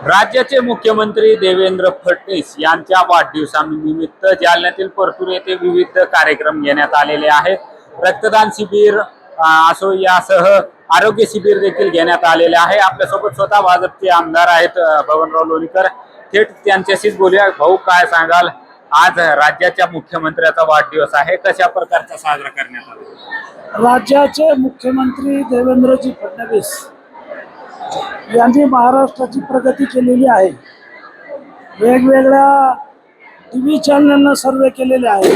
राज्याचे मुख्यमंत्री देवेंद्र फडणवीस यांच्या वाढदिवसानिमित्त जालन्यातील परतूर येथे विविध कार्यक्रम घेण्यात आलेले आहेत. रक्तदान शिबिर असो यासह आरोग्य शिबिर देखील घेण्यात आलेले आहे. आपल्यासोबत स्वतः भाजपचे आमदार आहेत बबनराव लोणीकर. थेट त्यांच्याशीच बोलूया. भाऊ, काय सांगाल, आज राज्याच्या मुख्यमंत्र्याचा वाढदिवस आहे, कशा प्रकारचा साजरा करण्यात आला? राज्याचे मुख्यमंत्री देवेंद्रजी फडणवीस यांनी महाराष्ट्राची प्रगती केलेली आहे. वेगवेगळ्या टीव्ही चॅनलनं सर्वे केलेले आहे.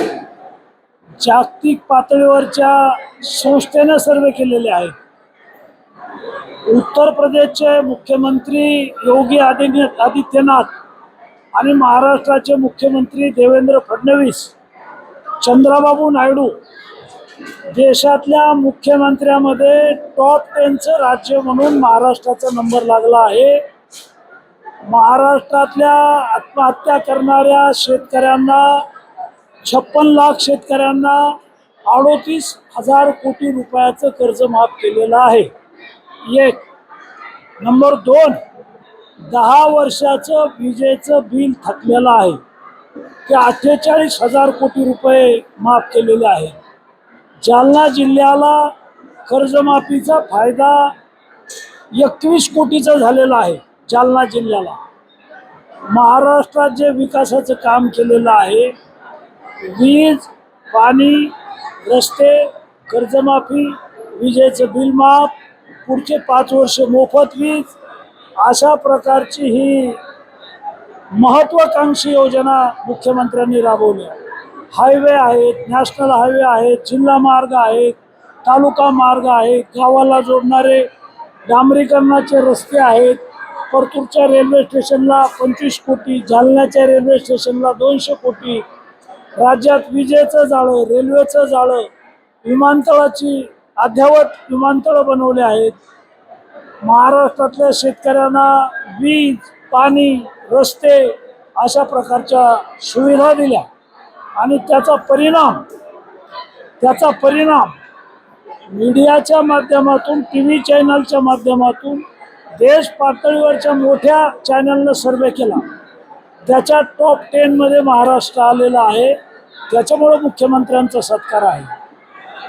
जागतिक पातळीवरच्या संस्थेनं सर्वे केलेले आहे. उत्तर प्रदेशचे मुख्यमंत्री योगी आदित्यनाथ आणि महाराष्ट्राचे मुख्यमंत्री देवेंद्र फडणवीस, चंद्रबाबू नायडू देशातल्या मुख्यमंत्र्यामध्ये टॉप 10चं राज्य म्हणून महाराष्ट्राचा नंबर लागला आहे. महाराष्ट्रातल्या आत्महत्या करणाऱ्या शेतकऱ्यांना 56 लाख शेतकऱ्यांना 38,000 कोटी रुपयाचं कर्ज माफ केलेलं आहे. एक. नंबर 2, 10 वर्षाचं विजेचं बिल थकलेलं आहे, ते 48,000 कोटी रुपये माफ केलेले आहे. जालना जिल्ह्याला कर्जमाफीचा फायदा 21 कोटीचा झालेला आहे. जालना जिल्ह्याला महाराष्ट्रात जे विकासाचं काम केलेलं आहे, वीज, पाणी, रस्ते, कर्जमाफी, विजेचं बिल माफ, पुढचे 5 वर्ष मोफत वीज, अशा प्रकारची ही महत्त्वाकांक्षी योजना मुख्यमंत्र्यांनी राबवली. हायवे आहेत, नॅशनल हायवे आहेत, जिल्हा मार्ग आहेत, तालुका मार्ग आहेत, गावाला जोडणारे डांबरीकरणाचे रस्ते आहेत. परतूरच्या रेल्वे स्टेशनला 25 कोटी, जालन्याच्या रेल्वे स्टेशनला 200 कोटी. राज्यात विजेचं जाळं, रेल्वेचं जाळं, विमानतळाची अद्ययावत विमानतळं बनवले आहेत. महाराष्ट्रातल्या शेतकऱ्यांना वीज, पाणी, रस्ते अशा प्रकारच्या सुविधा दिल्या आणि त्याचा परिणाम मीडियाच्या माध्यमातून, टीव्ही चॅनलच्या माध्यमातून देश पातळीवरच्या मोठ्या चॅनलनं सर्वे केला. त्याच्या टॉप 10 मध्ये महाराष्ट्र आलेला आहे. त्याच्यामुळं मुख्यमंत्र्यांचा सत्कार आहे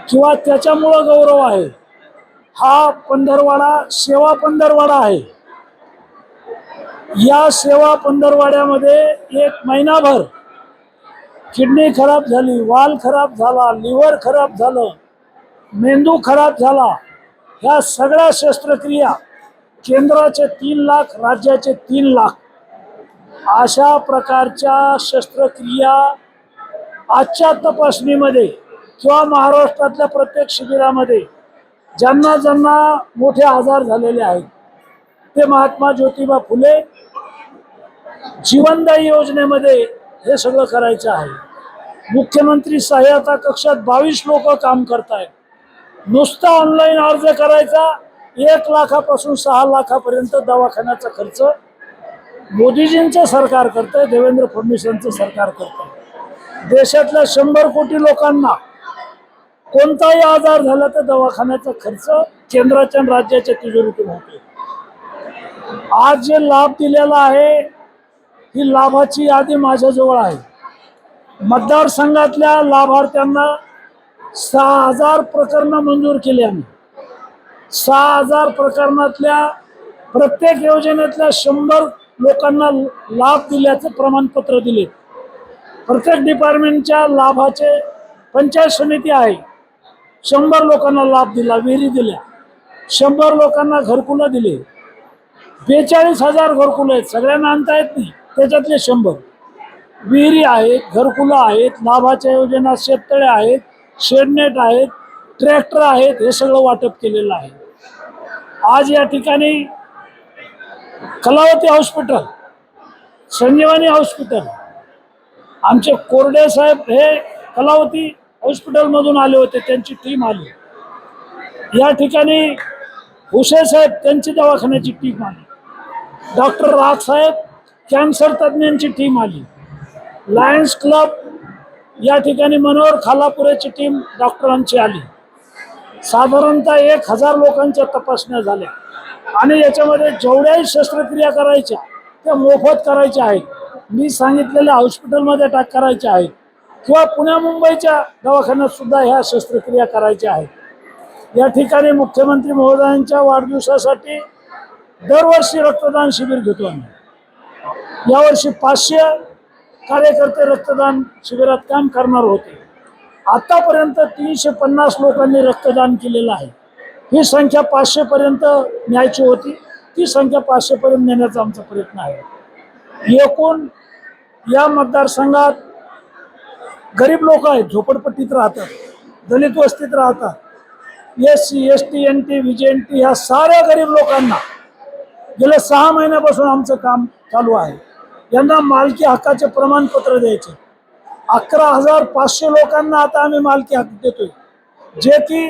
किंवा त्याच्यामुळं गौरव आहे. हा पंधरवाडा सेवा पंधरवाडा आहे. या सेवा पंधरवाड्यामध्ये 1 महिनाभर किडनी खराब झाली, वाल खराब झाला, लिव्हर खराब झालं, मेंदू खराब झाला, ह्या सगळ्या शस्त्रक्रिया केंद्राचे 3 लाख, राज्याचे 3 लाख, अशा प्रकारच्या शस्त्रक्रिया आजच्या तपासणीमध्ये किंवा महाराष्ट्रातल्या प्रत्येक शिबिरामध्ये ज्यांना ज्यांना मोठे आजार झालेले आहेत ते महात्मा ज्योतिबा फुले जीवनदायी योजनेमध्ये हे सगळं करायचं आहे. मुख्यमंत्री सहायता कक्षात 22 लोक काम करतायत. नुसता ऑनलाईन अर्ज करायचा, 1 लाखापासून 6 लाखापर्यंत दवाखान्याचा खर्च मोदीजींचं सरकार करतंय, देवेंद्र फडणवीसांचं सरकार करतंय. देशातल्या 100 कोटी लोकांना कोणताही आजार झाला तर दवाखान्याचा खर्च केंद्राच्या आणि राज्याच्या तिजोरीतून होतो. आज जे लाभ दिलेला आहे, ही लाभाची यादी माझ्याजवळ आहे. मतदारसंघातल्या लाभार्थ्यांना 6,000 प्रकरणं मंजूर केली आम्ही. 6,000 प्रकरणातल्या प्रत्येक योजनेतल्या 100 लोकांना लाभ दिल्याचं प्रमाणपत्र दिले. प्रत्येक डिपार्टमेंटच्या लाभाचे पंचायत समिती आहे, 100 लोकांना लाभ दिला, विहिरी दिल्या. 100 लोकांना घरकुलं दिले. 42,000 घरकुलं आहेत, सगळ्यांना आणता येत नाही. त्याच्यातले 100 विहिरी आहेत, घरकुलं आहेत, लाभाच्या योजना, शेततळे आहेत, शेडनेट आहेत, ट्रॅक्टर आहेत, हे सगळं वाटप केलेलं आहे. आज या ठिकाणी कलावती हॉस्पिटल, संजीवनी हॉस्पिटल, आमचे कोरडे साहेब हे कलावती हॉस्पिटलमधून आले होते, त्यांची टीम आली. या ठिकाणी हुसे साहेब, त्यांची दवाखान्याची टीम आली. डॉक्टर राग साहेब, कॅन्सर तज्ज्ञांची टीम आली. लायन्स क्लब या ठिकाणी मनोहर खालापुरेची टीम डॉक्टरांची आली. साधारणतः 1,000 लोकांच्या तपासण्या झाल्या आणि याच्यामध्ये जेवढ्याही शस्त्रक्रिया करायच्या त्या मोफत करायच्या आहेत, मी सांगितलेल्या हॉस्पिटलमध्ये करायच्या आहेत, किंवा पुण्या मुंबईच्या दवाखान्यात सुद्धा ह्या शस्त्रक्रिया करायच्या आहेत. या ठिकाणी मुख्यमंत्री महोदयांच्या वाढदिवसासाठी दरवर्षी रक्तदान शिबिर घेतो आम्ही. यावर्षी 500 कार्यकर्ते रक्तदान शिबिरात काम करणार होते. आतापर्यंत 350 लोकांनी रक्तदान केलेलं आहे. ही संख्या 500 पर्यंत न्यायची होती, ती संख्या 500 पर्यंत नेण्याचा आमचा प्रयत्न आहे. एकूण या मतदारसंघात गरीब लोक आहेत, झोपडपट्टीत राहतात, दलित वस्तीत राहतात, SC ST NT VJNT ह्या साऱ्या गरीब लोकांना गेल्या 6 महिन्यापासून आमचं काम चालू आहे. यांना मालकी हक्काचे प्रमाणपत्र द्यायचे. 11,500 लोकांना आता आम्ही मालकी हक्क देतोय, जे की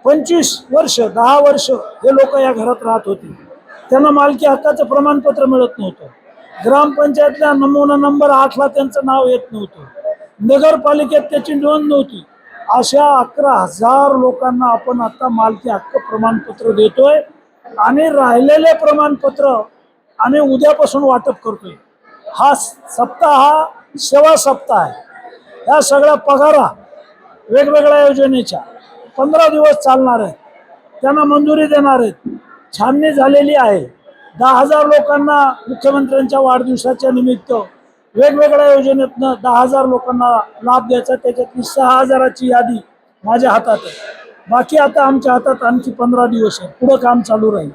25 वर्ष 10 वर्ष हे लोक या घरात राहत होते, त्यांना मालकी हक्काचं प्रमाणपत्र मिळत नव्हतं. ग्रामपंचायतल्या नमुना नंबर 8ला त्यांचं नाव येत नव्हतं, नगरपालिकेत त्याची नोंद नव्हती. अशा 11,000 लोकांना आपण आता मालकी हक्क प्रमाणपत्र देतोय आणि राहिलेले प्रमाणपत्र आम्ही उद्यापासून वाटप करतोय. हा सप्ताह हा सेवा सप्ताह आहे. या सगळ्या पगारा वेगवेगळ्या योजनेच्या 15 दिवस चालणार आहेत, त्यांना मंजुरी देणार आहेत. छाननी झालेली आहे. 10,000 लोकांना मुख्यमंत्र्यांच्या वाढदिवसाच्या निमित्त वेगवेगळ्या योजनेतनं 10,000 लोकांना लाभ द्यायचा. त्याच्यातली 6,000ची यादी माझ्या हातात आहे. बाकी आता आमच्या हातात आणखी 15 दिवस आहे, पुढं काम चालू राहील.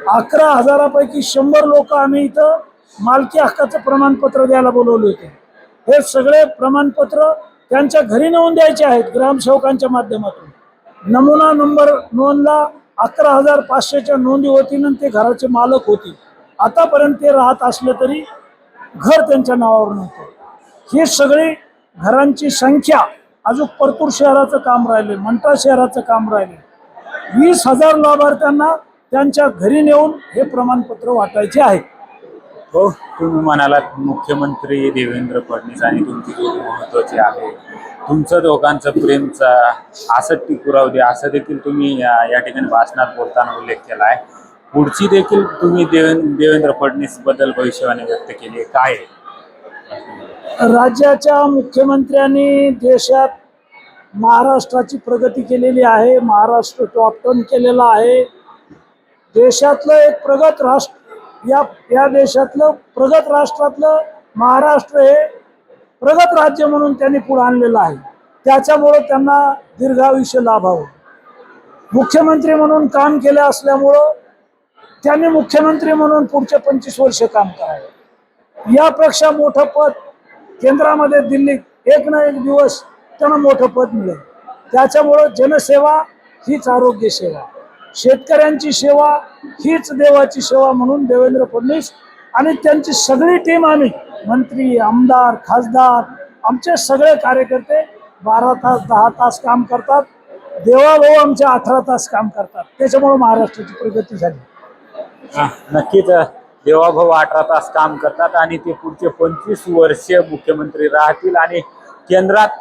11,000पैकी 100 लोक आम्ही इथं मालकी हक्काचं प्रमाणपत्र द्यायला बोलवले होते. हे सगळे प्रमाणपत्र त्यांच्या घरी नेऊन द्यायचे आहेत ग्रामसेवकांच्या माध्यमातून. नमुना नंबर नोंदला 11,500च्या नोंदी होती आणि ते घराचे मालक होते. आतापर्यंत ते राहत असले तरी घर त्यांच्या नावावर नव्हतं. ही सगळी घरांची संख्या, अजून परतूर शहराचं काम राहिले, मंठा शहराचं काम राहिले. 20,000 लाभार्थ्यांना त्यांच्या घरी नेऊन हे प्रमाणपत्र वाटायचे आहे. हो, तुम्ही म्हणालात मुख्यमंत्री देवेंद्र फडणवीस आणि तुमची जोडी महत्वाची आहे. तुमचं दोघांचं प्रेमचा असं टिकू राहू दे, असं देखील तुम्ही या ठिकाणी भाषणात बोलताना उल्लेख केला आहे. पुढची देखील तुम्ही देवेंद्र फडणवीस बद्दल भविष्यवाणी व्यक्त केली आहे. काय राज्याच्या मुख्यमंत्र्यांनी देशात महाराष्ट्राची प्रगती केलेली आहे. महाराष्ट्र टॉप 10 केलेला आहे. देशातलं एक प्रगत राष्ट्र, या देशातलं प्रगत राष्ट्रातलं महाराष्ट्र हे प्रगत राज्य म्हणून त्यांनी पुढे आणलेलं आहे. त्याच्यामुळं त्यांना दीर्घायुष्य लाभावं. मुख्यमंत्री म्हणून काम केलं असल्यामुळं त्यांनी मुख्यमंत्री म्हणून पुढचे 25 वर्ष काम करावं. यापेक्षा मोठं पद केंद्रामध्ये दिल्लीत एक ना एक दिवस त्यांना मोठं पद मिळेल. त्याच्यामुळं जनसेवा हीच आरोग्य सेवा, शेतकऱ्यांची सेवा हीच देवाची सेवा म्हणून देवेंद्र फडणवीस आणि त्यांची सगळी टीम, आम्ही मंत्री, आमदार, खासदार, आमचे सगळे कार्यकर्ते 12 तास 10 तास काम करतात. देवाभाऊ आमचे 18 तास काम करतात. त्याच्यामुळे महाराष्ट्राची प्रगती झाली. नक्कीच देवाभाऊ 18 तास काम करतात आणि ते पुढचे 25 वर्ष मुख्यमंत्री राहतील आणि केंद्रात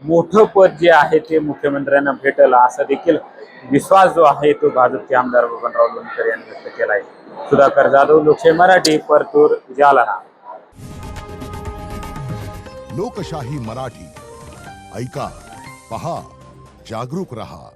मोठं पद जे आहे ते मुख्यमंत्र्यांना भेटेल असा देखील विश्वास जो आहे तो भाजपचे आमदार बबनराव लोणीकर यांनी व्यक्त केला आहे. सुधाकर जाधव, लोकशाही मराठी, परतूर, जालना. लोकशाही मराठी ऐका, पहा, जागरूक रहा.